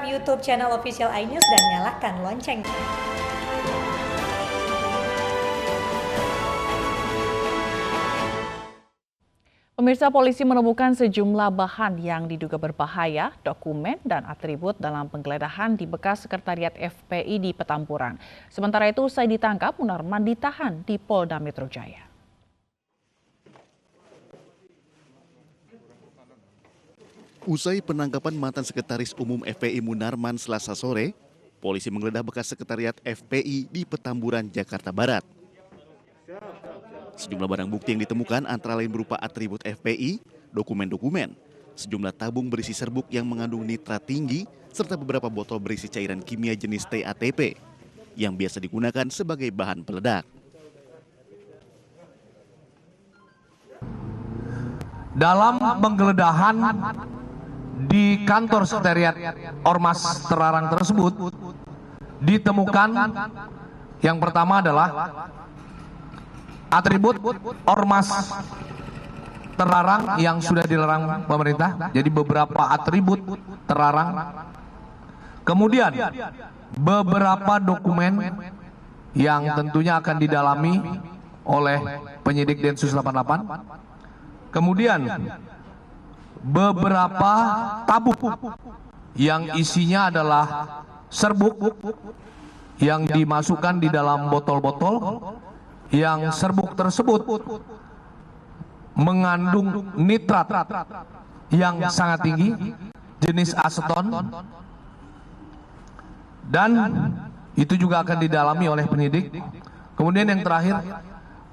YouTube channel official iNews dan nyalakan lonceng. Pemirsa, polisi menemukan sejumlah bahan yang diduga berbahaya, dokumen, dan atribut dalam penggeledahan di bekas sekretariat FPI di Petamburan. Sementara itu, usai ditangkap, Munarman ditahan di Polda Metro Jaya. Usai penangkapan mantan Sekretaris Umum FPI Munarman Selasa sore, polisi menggeledah bekas sekretariat FPI di Petamburan, Jakarta Barat. Sejumlah barang bukti yang ditemukan antara lain berupa atribut FPI, dokumen-dokumen, sejumlah tabung berisi serbuk yang mengandung nitrat tinggi, serta beberapa botol berisi cairan kimia jenis TATP yang biasa digunakan sebagai bahan peledak. Dalam penggeledahan di kantor sekretariat Ormas terlarang tersebut ditemukan yang pertama adalah atribut ormas terlarang yang sudah dilarang pemerintah. Jadi beberapa atribut terlarang. Kemudian beberapa dokumen yang tentunya akan didalami oleh penyidik Densus 88. Kemudian beberapa tabung yang isinya adalah serbuk yang dimasukkan di dalam botol-botol, yang serbuk tersebut mengandung nitrat yang sangat tinggi jenis aseton, dan itu juga akan didalami oleh penyidik. Kemudian yang terakhir,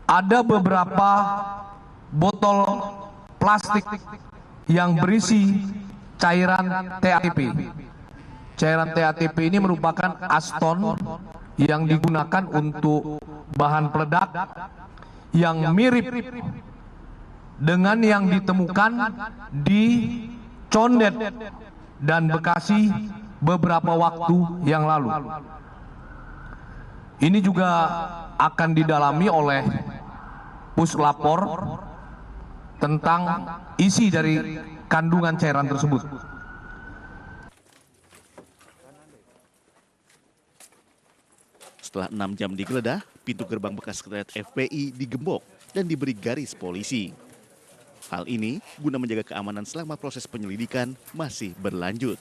ada beberapa botol plastik yang berisi cairan TATP. Cairan TATP ini merupakan aseton yang digunakan untuk bahan peledak yang mirip dengan yang ditemukan di Condet dan Bekasi beberapa waktu yang lalu. Ini juga akan didalami oleh Puslapor tentang isi dari kandungan cairan tersebut. Setelah 6 jam digeledah, pintu gerbang bekas sekretariat FPI digembok dan diberi garis polisi. Hal ini guna menjaga keamanan selama proses penyelidikan masih berlanjut.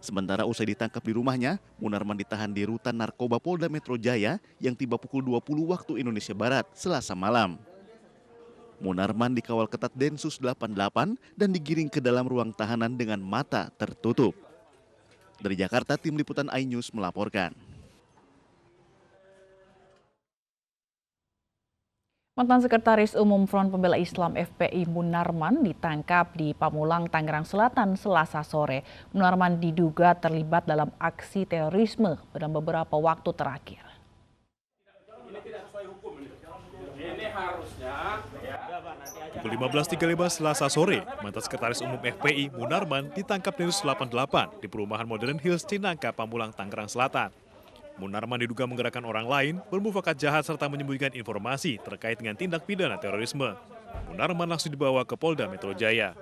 Sementara usai ditangkap di rumahnya, Munarman ditahan di Rutan Narkoba Polda Metro Jaya yang tiba pukul 20 waktu Indonesia Barat, Selasa malam. Munarman dikawal ketat Densus 88 dan digiring ke dalam ruang tahanan dengan mata tertutup. Dari Jakarta, tim liputan iNews melaporkan. Mantan Sekretaris Umum Front Pembela Islam FPI Munarman ditangkap di Pamulang, Tangerang Selatan, Selasa sore. Munarman diduga terlibat dalam aksi terorisme dalam beberapa waktu terakhir. Pukul 15.35 Selasa sore, mantan Sekretaris Umum FPI Munarman ditangkap Densus 88 di perumahan Modern Hills, Cinangka, Pamulang, Tangerang Selatan. Munarman diduga menggerakkan orang lain, bermufakat jahat serta menyembunyikan informasi terkait dengan tindak pidana terorisme. Munarman langsung dibawa ke Polda Metro Jaya.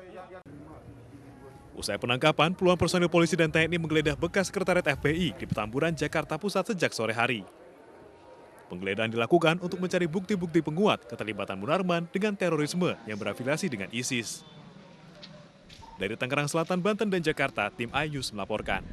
Usai penangkapan, puluhan personil polisi dan TNI menggeledah bekas sekretariat FPI di Petamburan, Jakarta Pusat sejak sore hari. Penggeledahan dilakukan untuk mencari bukti-bukti penguat keterlibatan Munarman dengan terorisme yang berafiliasi dengan ISIS. Dari Tangerang Selatan, Banten, dan Jakarta, tim iNews melaporkan.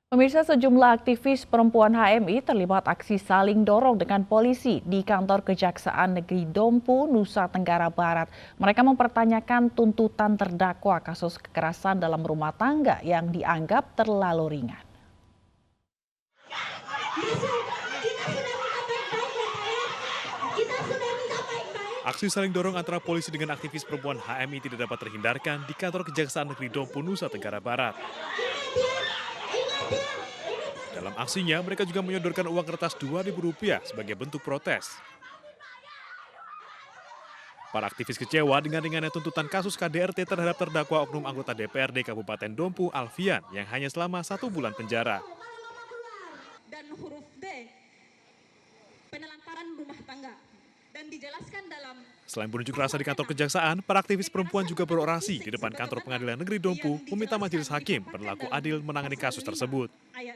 Pemirsa, sejumlah aktivis perempuan HMI terlibat aksi saling dorong dengan polisi di kantor Kejaksaan Negeri Dompu, Nusa Tenggara Barat. Mereka mempertanyakan tuntutan terdakwa kasus kekerasan dalam rumah tangga yang dianggap terlalu ringan. Aksi saling dorong antara polisi dengan aktivis perempuan HMI tidak dapat terhindarkan di kantor Kejaksaan Negeri Dompu, Nusa Tenggara Barat. Dalam aksinya, mereka juga menyodorkan uang kertas Rp2.000 sebagai bentuk protes. Para aktivis kecewa dengan ringannya tuntutan kasus KDRT terhadap terdakwa oknum anggota DPRD Kabupaten Dompu, Alfian, yang hanya selama 1 bulan penjara. Dan huruf D, penelantaran rumah tangga. Selain berunjuk rasa di kantor kejaksaan, para aktivis perempuan juga berorasi di depan kantor Pengadilan Negeri Dompu meminta majelis hakim berlaku adil menangani kasus tersebut. Jadi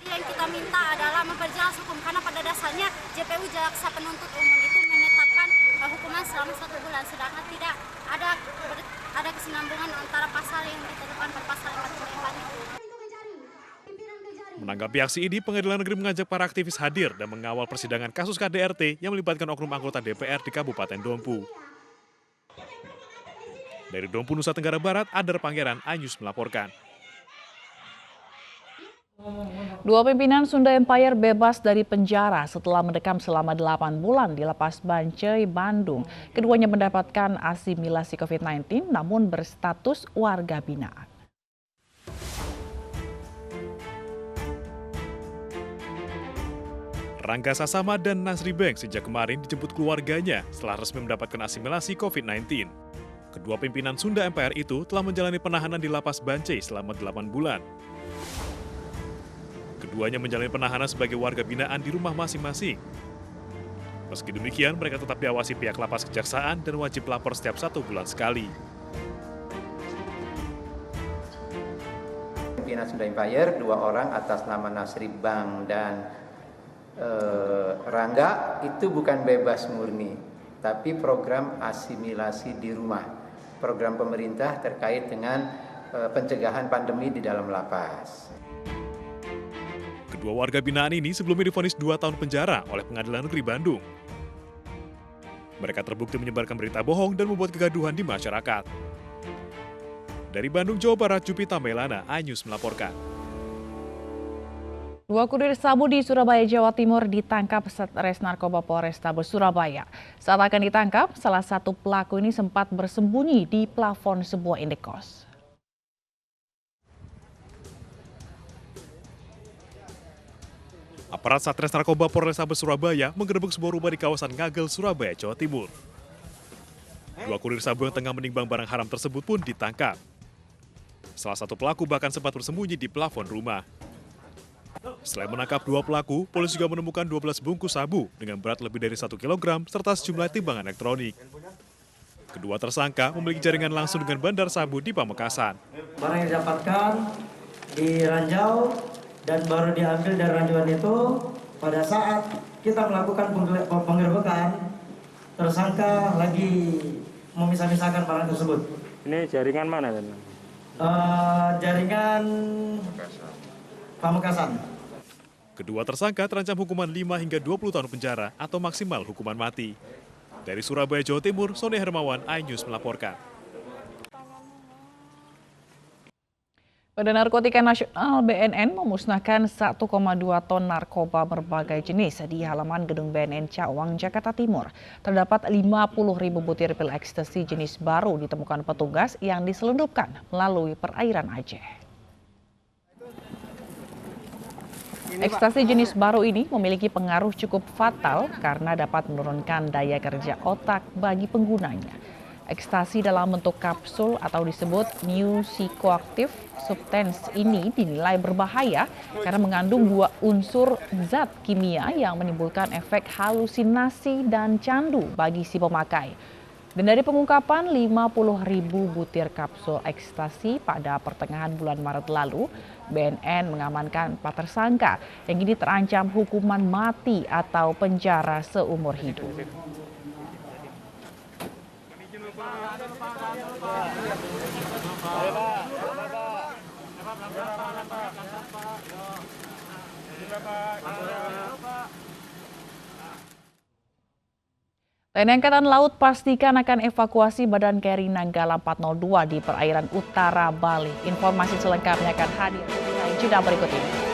yang kita minta adalah memperjelas hukum, karena pada dasarnya JPU Jaksa Penuntut Umum itu menetapkan hukuman selama 1 bulan, sedangkan tidak ada kesinambungan antara pasal yang ditetapkan pada pasal 44 itu. Menanggapi aksi ini, Pengadilan Negeri mengajak para aktivis hadir dan mengawal persidangan kasus KDRT yang melibatkan oknum anggota DPR di Kabupaten Dompu. Dari Dompu, Nusa Tenggara Barat, Adar Pangeran, iNews melaporkan. Dua pimpinan Sunda Empire bebas dari penjara setelah mendekam selama 8 bulan di Lapas Bancai, Bandung. Keduanya mendapatkan asimilasi COVID-19 namun berstatus warga binaan. Rangga Sasama dan Nasri Bank sejak kemarin dijemput keluarganya setelah resmi mendapatkan asimilasi COVID-19. Kedua pimpinan Sunda Empire itu telah menjalani penahanan di Lapas Bancai selama 8 bulan. Keduanya menjalani penahanan sebagai warga binaan di rumah masing-masing. Meski demikian, mereka tetap diawasi pihak lapas kejaksaan dan wajib lapor setiap 1 bulan sekali. Pimpinan Sunda Empire, 2 orang atas nama Nasri Bang dan Rangga itu bukan bebas murni, tapi program asimilasi di rumah. Program pemerintah terkait dengan pencegahan pandemi di dalam lapas. Kedua warga binaan ini sebelumnya divonis 2 tahun penjara oleh Pengadilan Negeri Bandung. Mereka terbukti menyebarkan berita bohong dan membuat kegaduhan di masyarakat. Dari Bandung, Jawa Barat, Jupita Melana, iNews melaporkan. 2 kurir sabu di Surabaya, Jawa Timur ditangkap Satres Narkoba Polrestabes Surabaya. Saat akan ditangkap, salah satu pelaku ini sempat bersembunyi di plafon sebuah indekos. Aparat Satres Narkoba Polrestabes Surabaya menggerebek sebuah rumah di kawasan Ngagel, Surabaya, Jawa Timur. 2 kurir sabu yang tengah menimbang barang haram tersebut pun ditangkap. Salah satu pelaku bahkan sempat bersembunyi di plafon rumah. Selain menangkap 2 pelaku, polisi juga menemukan 12 bungkus sabu dengan berat lebih dari 1 kg serta sejumlah timbangan elektronik. Kedua tersangka memiliki jaringan langsung dengan bandar sabu di Pamekasan. Barang yang didapatkan di ranjau dan baru diambil dari ranjauan itu pada saat kita melakukan penggerbekan, tersangka lagi memisah-misahkan barang tersebut. Ini jaringan mana? Jaringan Pamekasan. Kedua tersangka terancam hukuman 5 hingga 20 tahun penjara atau maksimal hukuman mati. Dari Surabaya, Jawa Timur, Sony Hermawan, iNews melaporkan. Badan Narkotika Nasional BNN memusnahkan 1,2 ton narkoba berbagai jenis di halaman gedung BNN Cawang, Jakarta Timur. Terdapat 50.000 butir pil ekstasi jenis baru ditemukan petugas yang diselundupkan melalui perairan Aceh. Ekstasi jenis baru ini memiliki pengaruh cukup fatal karena dapat menurunkan daya kerja otak bagi penggunanya. Ekstasi dalam bentuk kapsul atau disebut new psychoactive substance ini dinilai berbahaya karena mengandung 2 unsur zat kimia yang menimbulkan efek halusinasi dan candu bagi si pemakai. Dan dari pengungkapan 50.000 butir kapsul ekstasi pada pertengahan bulan Maret lalu, BNN mengamankan 4 tersangka yang kini terancam hukuman mati atau penjara seumur hidup. TNI Angkatan Laut pastikan akan evakuasi badan KRI Nanggala 402 di perairan utara Bali. Informasi selengkapnya akan hadir di jeda berikut ini.